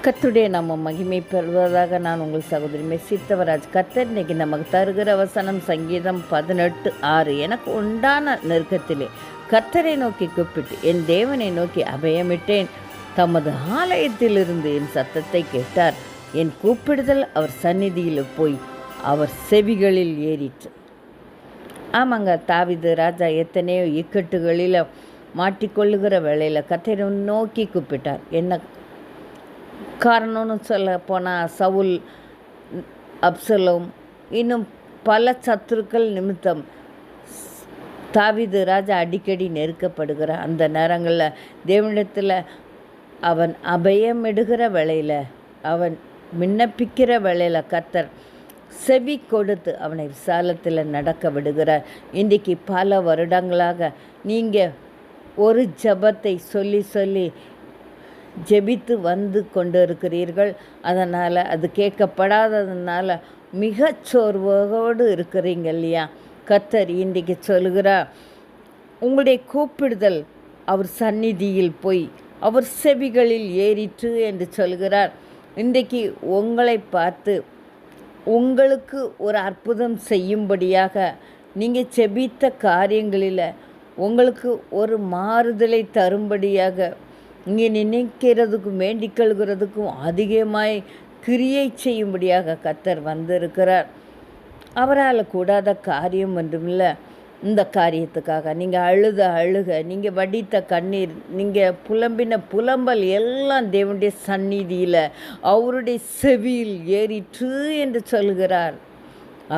கர்த்தருடைய நம்ம மகிமை பெறுவதாக. நான் உங்கள் சகோதரி மெர்சித்தவராஜ். கர்த்தர் இன்னைக்கு நமக்கு தருகிற வசனம் சங்கீதம் 18:6. எனக்கு உண்டான நெருக்கத்திலே கர்த்தரை நோக்கி கூப்பிட்டு என் தேவனை நோக்கி அபயமிட்டேன். தமது ஆலயத்திலிருந்து என் சத்தத்தை கேட்டார். என் கூப்பிடுதல் அவர் சந்நிதியில் போய் அவர் செவிகளில் ஏறிற்று. ஆமாங்க, தாவீது ராஜா எத்தனையோ இக்கட்டுகளில் மாட்டிக்கொள்ளுகிற வேளையில் கர்த்தரை நோக்கி கூப்பிட்டார். என்ன காரணம்னு சொல்ல போனால் சவுல், அப்சலோம், இன்னும் பல சத்துருக்கள் நிமித்தம் தாவீது ராஜா அடிக்கடி நெருக்கப்படுகிற அந்த நேரங்களில் தேவனிடத்தில் அவன் அபயமிடுகிற வேளையில், அவன் விண்ணப்பிக்கிற வேளையில் கர்த்தர் செவி கொடுத்து அவனை விசாலத்தில் நடக்க விடுகிறார். இன்றைக்கி பல வருடங்களாக நீங்கள் ஒரு ஜெபத்தை சொல்லி சொல்லி ஜெபித்து வந்து கொண்டு இருக்கிறீர்கள். அதனால் அது கேட்கப்படாததுனால மிகச்சோர்வோடு இருக்கிறீங்க இல்லையா? கர்த்தர் இன்றைக்கு சொல்கிறார், உங்களுடைய கூப்பிடுதல் அவர் சந்நிதியில் போய் அவர் செவிகளில் ஏறிற்று என்று சொல்கிறார். இன்றைக்கு உங்களை பார்த்து உங்களுக்கு ஒரு அற்புதம் செய்யும்படியாக நீங்கள் செபித்த காரியங்களில் உங்களுக்கு ஒரு மாறுதலை தரும்படியாக இங்கே நினைக்கிறதுக்கும் வேண்டிக்கொள்கிறதுக்கும் அதிகமாய் கிரியை செய்யும்படியாக கர்த்தர் வந்திருக்கிறார். அவரால் கூடாத காரியம் ஒன்றுமில்லை. இந்த காரியத்துக்காக நீங்கள் அழுக, நீங்கள் வடித்த கண்ணீர், நீங்கள் புலம்பின புலம்பல் எல்லாம் தேவனுடைய சந்நிதியில் அவருடைய செவியில் ஏறிற்று என்று சொல்கிறார்.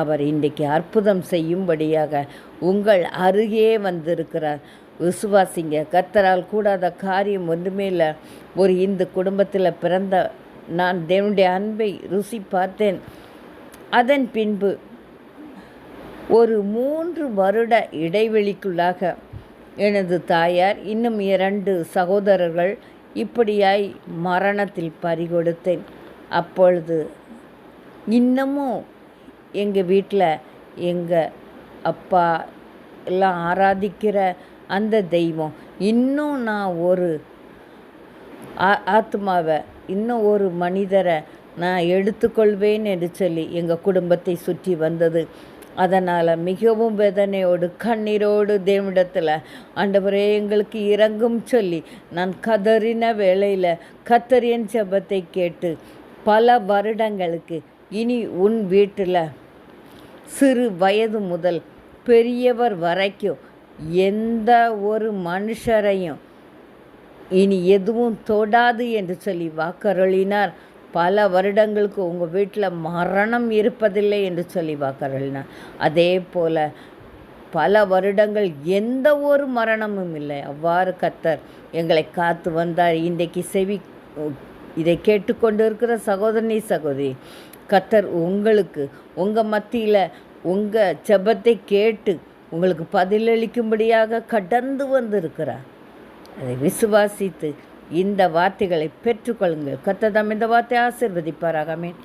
அவர் இன்றைக்கு அற்புதம் செய்யும்படியாக உங்கள் அருகே வந்திருக்கிறார். விசுவாசிங்க, கர்த்தரால் கூடாத காரியம் ஒன்றுமே இல்லை. ஒரு இந்து குடும்பத்தில் பிறந்த நான் தேவனுடைய அன்பை ருசி பார்த்தேன். அதன் பின்பு ஒரு 3 வருட இடைவெளிக்குள்ளாக எனது தாயார், இன்னும் 2 சகோதரர்கள் இப்படியாய் மரணத்தில் பறிகொடுத்தேன். அப்பொழுது இன்னமும் எங்கள் வீட்டில் எங்கள் அப்பா எல்லாம் ஆராதிக்கிற அந்த தெய்வம், இன்னும் நான் ஒரு ஆத்மாவை, இன்னும் ஒரு மனிதரை நான் எடுத்துக்கொள்வேன் என்று சொல்லி எங்கள் குடும்பத்தை சுற்றி வந்தது. அதனால் மிகவும் வேதனையோடு கண்ணீரோடு தேவனிடத்தில், ஆண்டவரே எங்களுக்கு இறங்கும் சொல்லி நான் கதறின வேளையில் கர்த்தர் என் ஜெபத்தை கேட்டு பல வருடங்களுக்கு இனி உன் வீட்டில் சிறு வயது முதல் பெரியவர் வரைக்கும் எந்த ஒரு மனுஷரையும் இனி எதுவும் தொடாது என்று சொல்லி வாக்கருளினார். பல வருடங்களுக்கு உங்கள் வீட்டில் மரணம் இருப்பதில்லை என்று சொல்லி வாக்கருளினார். அதே போல் பல வருடங்கள் எந்த ஒரு மரணமும் இல்லை. அவ்வாறு கர்த்தர் எங்களை காத்து வந்தார். இன்றைக்கு இதை கேட்டுக்கொண்டு இருக்கிற சகோதரி சகோதரி, கர்த்தர் உங்களுக்கு உங்கள் மத்தியில் உங்கள் ஜெபத்தை கேட்டு உங்களுக்கு பதிலளிக்கும்படியாக கடந்து வந்திருக்கிறார். அதை விசுவாசித்து இந்த வார்த்தைகளை பெற்றுக்கொள்ளுங்கள். கர்த்தர் தாம் இந்த வார்த்தையை ஆசீர்வதிப்பாராக. ஆமென்.